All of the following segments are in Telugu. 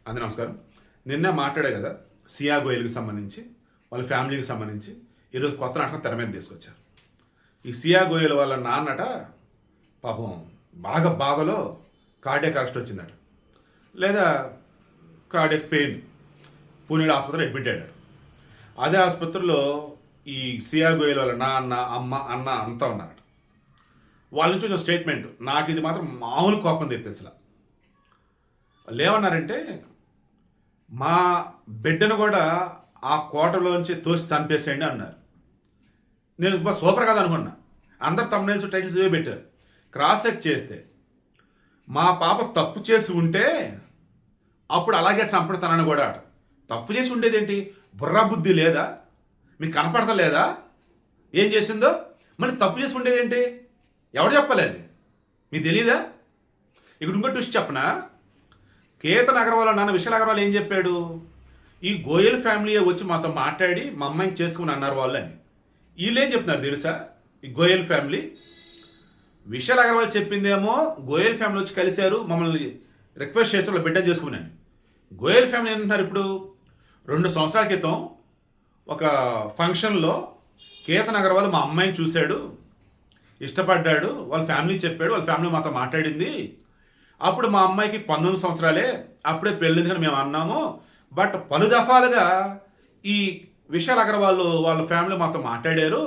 అంది నమస్కారం. నిన్న మాట్లాడే కదా సియా గోయల్కి సంబంధించి వాళ్ళ ఫ్యామిలీకి సంబంధించి ఈరోజు కొత్త నాటకం తెర మీద తీసుకొచ్చారు. ఈ సియా గోయల్ వాళ్ళ నాన్నట పాపం బాగా బాధలో కార్డియాక్ అరెస్ట్ వచ్చిందట, లేదా కార్డియాక్ పెయిన్ పూణేలో ఆసుపత్రిలో అడ్మిట్ అయ్యారు. అదే ఆసుపత్రిలో ఈ సియా గోయల్ వాళ్ళ నాన్న అమ్మ అన్న అంతా ఉన్నారట. వాళ్ళ నుంచి కొంచెం స్టేట్మెంట్ నాకు ఇది మాత్రం మామూలు కోపం తెప్పించలా. వాళ్ళు ఏమన్నారంటే, మా బిడ్డను కూడా ఆ కోటలోంచి తోసి చంపేసేయండి అన్నారు. నేను సూపర్ కదా అనుకున్నా. అందరు తమ్మునేల్స్ టైటిల్స్ ఇవే పెట్టారు. క్రాస్ చెక్ చేస్తే మా పాప తప్పు చేసి ఉంటే అప్పుడు అలాగే చంపడతానని కూడా ఆట. తప్పు చేసి ఉండేదేంటి? బుర్రా బుద్ధి లేదా? మీకు కనపడతలేదా ఏం చేసిందో? మళ్ళీ తప్పు చేసి ఉండేదేంటి? ఎవరు చెప్పలేదు? మీకు తెలీదా? ఇక్కడ ఇంకో ట్విస్ట్ చెప్పనా? కేతన్ అగర్వాల్ నాన్న విశాల్ అగర్వాల్ ఏం చెప్పాడు? ఈ గోయల్ ఫ్యామిలీ వచ్చి మాతో మాట్లాడి మా అమ్మాయిని చేసుకుని అన్నారు వాళ్ళు అని. వీళ్ళు ఏం చెప్తున్నారు తెలుసా? ఈ గోయల్ ఫ్యామిలీ విశాల్ అగర్వాల్ చెప్పిందేమో గోయల్ ఫ్యామిలీ వచ్చి కలిశారు, మమ్మల్ని రిక్వెస్ట్ చేసి వాళ్ళు బిడ్డ చేసుకున్నాను. గోయల్ ఫ్యామిలీ ఏంటంటున్నారు? ఇప్పుడు 2 సంవత్సరాల క్రితం ఒక ఫంక్షన్లో కేతన్ అగర్వాల్ మా అమ్మాయిని చూశాడు, ఇష్టపడ్డాడు, వాళ్ళ ఫ్యామిలీ చెప్పాడు, వాళ్ళ ఫ్యామిలీ మాతో మాట్లాడింది. అప్పుడు మా అమ్మాయికి 19 సంవత్సరాలే, అప్పుడే పెళ్ళింది అని మేము అన్నాము. బట్ పలు దఫాలుగా ఈ విశాల్ అగర్వాల్ వాళ్ళ ఫ్యామిలీ మాతో మాట్లాడారు.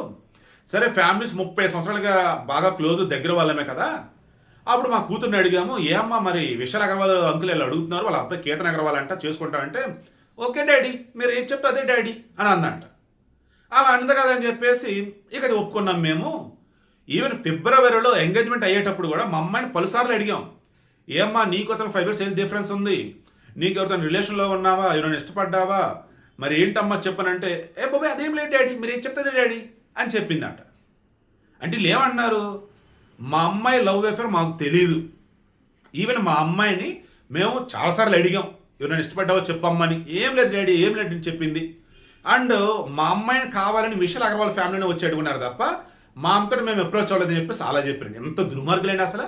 సరే, ఫ్యామిలీస్ 30 సంవత్సరాలుగా బాగా క్లోజ్ దగ్గర వాళ్ళమే కదా. అప్పుడు మా కూతుర్ని అడిగాము, ఏ అమ్మా మరి విశాల్ అగర్వాల్ అంకుల్ ఇలా అడుగుతున్నారు, వాళ్ళ అబ్బాయి కేతన్ అగర్వాల్ అంట చేసుకుంటా అంటే, ఓకే డాడీ మీరు ఏం చెప్తే అదే డాడీ అని అందంట. అలా అంది కదా అని చెప్పేసి ఇక అది ఒప్పుకున్నాం మేము. ఈవెన్ ఫిబ్రవరిలో ఎంగేజ్మెంట్ అయ్యేటప్పుడు కూడా మా అమ్మాయిని పలుసార్లు అడిగాం, ఏమ్మా నీకు అతను 5 years ఏజ్ డిఫరెన్స్ ఉంది, నీకు ఎవరితో రిలేషన్లో ఉన్నావా, ఎవరైనా ఇష్టపడ్డావా, మరి ఏంటమ్మా చెప్పనంటే, ఏ బాబాయ్ అదేం లేదు డాడీ మీరు ఏం చెప్తుంది డాడీ అని చెప్పిందట. అంటే వీళ్ళు ఏమన్నారు? మా అమ్మాయి లవ్ అఫేర్ మాకు తెలియదు. ఈవెన్ మా అమ్మాయిని మేము చాలాసార్లు అడిగాం, ఎవరైనా ఇష్టపడ్డావో చెప్పమ్మని, ఏం లేదు డాడీ ఏం లేదు అని చెప్పింది. అండ్ మా అమ్మాయిని కావాలని విశాల్ అగర్వాల్ ఫ్యామిలీని వచ్చి అడుగున్నారు తప్ప మా అమ్మతో మేము అప్రోచ్ అవ్వలేదని చెప్పేసి అలా చెప్పారు. ఎంత దుర్మార్గులేండి అసలు.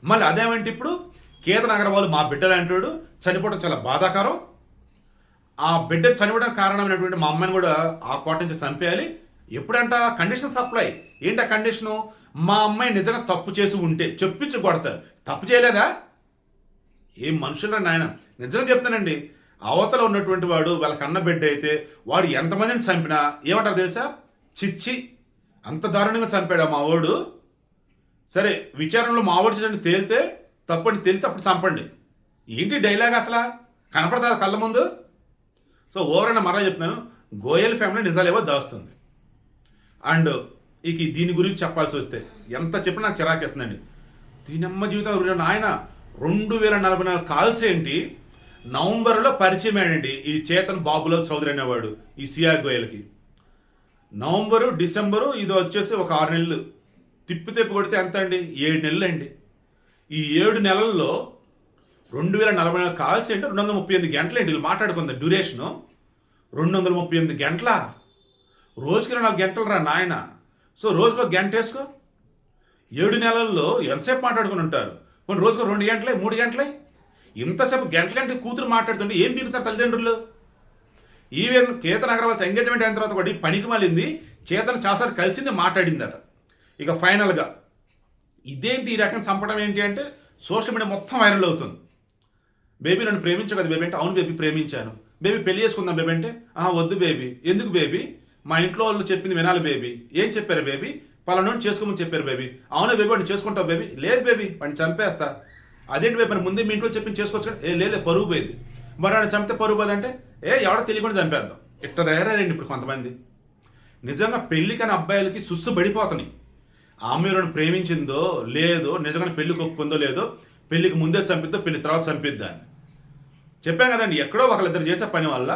మళ్ళీ అదేమంటే ఇప్పుడు కేతన్ అగర్వాల్ మా బిడ్డలు అంటాడు, చనిపోవడం చాలా బాధాకరం, ఆ బిడ్డ చనిపోవడానికి కారణమైనటువంటి మా అమ్మాయిని కూడా ఆ కోట నుంచి చంపేయాలి. ఎప్పుడంట కండిషన్ సప్లై ఏంటి? ఆ కండిషను మా అమ్మాయి నిజంగా తప్పు చేసి ఉంటే చెప్పించి కొడతారు. తప్పు చేయలేదా? ఏం మనుషులు నాయన. నిజంగా చెప్తానండి, అవతల ఉన్నటువంటి వాడు వాళ్ళ కన్న బిడ్డ అయితే వాడు ఎంతమందిని చంపినా ఏమంటారు తెలుసా? చిచ్చి అంత దారుణంగా చంపాడు మా వాడు. సరే, విచారణలో మా వాడు చేసిన తేలితే తప్పని తేలితే అప్పుడు చంపండి. ఏంటి డైలాగ్ అసలు? కనపడతా కళ్ళ ముందు. సో ఓవరైనా మరలా చెప్తున్నాను, గోయల్ ఫ్యామిలీ నిజాలేవో దాస్తుంది. అండ్ ఇక దీని గురించి చెప్పాల్సి వస్తే ఎంత చెప్పినా నాకు చిరాకేస్తుందండి. దీనమ్మ జీవితం ఆయన 2044 కాల్స్ ఏంటి? నవంబర్లో పరిచయం అయ్యాడండి ఈ చేతన్ బాబులాల్ చౌదరి అనేవాడు ఈ సియా గోయల్కి. నవంబరు డిసెంబరు ఇది వచ్చేసి ఒక 6 నెలలు తిప్పి కొడితే ఎంత అండి? 7 నెలలు అండి. ఈ 7 నెలల్లో 2044 కాల్స్ ఏంటి? 238 గంటలు ఏంటి వీళ్ళు మాట్లాడుకుంది డ్యూరేషను. 238 గంటల, రోజుకి 24 గంటలు రా నాయన. సో రోజుకో గంట వేసుకో, 7 నెలల్లో ఎంతసేపు మాట్లాడుకుని ఉంటారు? కొన్ని రోజుకో 2 గంటలే 3 గంటలే. ఇంతసేపు గంటలంటే కూతురు మాట్లాడుతుంటే ఏం బీగుతారు తల్లిదండ్రులు? ఈవెన్ కేతన్ అగర్వాల్ ఎంగేజ్మెంట్ అయిన తర్వాత కూడా పనికి మాలింది చేతన్ చాలాసార్లు కలిసింది మాట్లాడిందట. ఇక ఫైనల్గా ఇదేంటి ఈ రకం చంపడం ఏంటి అంటే సోషల్ మీడియా మొత్తం వైరల్ అవుతుంది. బేబీ నన్ను ప్రేమించు కదా బేబీ అంటే, అవును బేబీ ప్రేమించాను. బేబీ పెళ్లి చేసుకుందాం బేబీ అంటే, వద్దు బేబీ. ఎందుకు బేబీ? మా ఇంట్లో వాళ్ళు చెప్పింది వినాలి బేబీ. ఏం చెప్పారు బేబీ? పలానోని చేసుకోమని చెప్పారు బేబీ. అవునా బేబీ వాడిని చేసుకుంటావు బేబీ? లేదు బేబీ వాడిని చంపేస్తా. అదేంటి బేబీ మరి ముందే మీ ఇంట్లో చెప్పింది చేసుకోవచ్చు? లేదు పరుగు పోయింది. మరి వాడిని చంపితే పరుగు పోదంటే, ఎవడో తెలియకుండా చంపేద్దాం. ఇట్ట తయారండి ఇప్పుడు కొంతమంది. నిజంగా పెళ్లికని అబ్బాయిలకి సుస్సు పడిపోతున్నాయి. ఆమె ఎవరైనా ప్రేమించిందో లేదో, నిజంగా పెళ్లికి ఒప్పుకుందో లేదో, పెళ్లికి ముందే చంపిద్దో పెళ్లి తర్వాత చంపిద్దా అని చెప్పాను కదండి. ఎక్కడో ఒకళ్ళిద్దరు చేసే పని వల్ల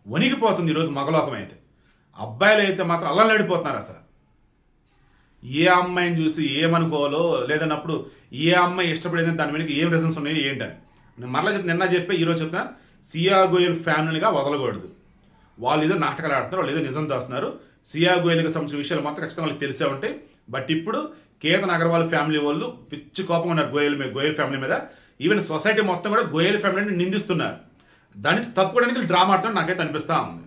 వణిగిపోతుంది ఈరోజు మగలోకం. అయితే అబ్బాయిలు అయితే మాత్రం అలా నడిపోతున్నారు. అసలు ఏ అమ్మాయిని చూసి ఏమనుకోవాలో లేదన్నప్పుడు ఏ అమ్మాయి ఇష్టపడేది దాని వెనక ఏం రీజన్స్ ఉన్నాయో ఏంటని నేను మరలా నిన్న చెప్పే ఈరోజు చెప్తున్నా. సియా గోయల్ ఫ్యామిలీగా వదలకూడదు. వాళ్ళు ఏదో నాటకాలు ఆడుతున్నారు, వాళ్ళు ఏదో నిజం దాస్తున్నారు. సియా గోయల్కి సంబంధించిన విషయాలు మొత్తం ఖచ్చితంగా వాళ్ళకి తెలిసే ఉంటాయి. బట్ ఇప్పుడు కేతన్ అగర్వాల్ ఫ్యామిలీ వాళ్ళు పిచ్చి కోపం ఉన్నారు గోయల్ ఫ్యామిలీ మీద. ఈవెన్ సొసైటీ మొత్తం కూడా గోయల్ ఫ్యామిలీని నిందిస్తున్నారు. దాన్ని తప్పుకోవడానికి డ్రామా ఆడుతాడు నాకైతే అనిపిస్తూ ఉంది.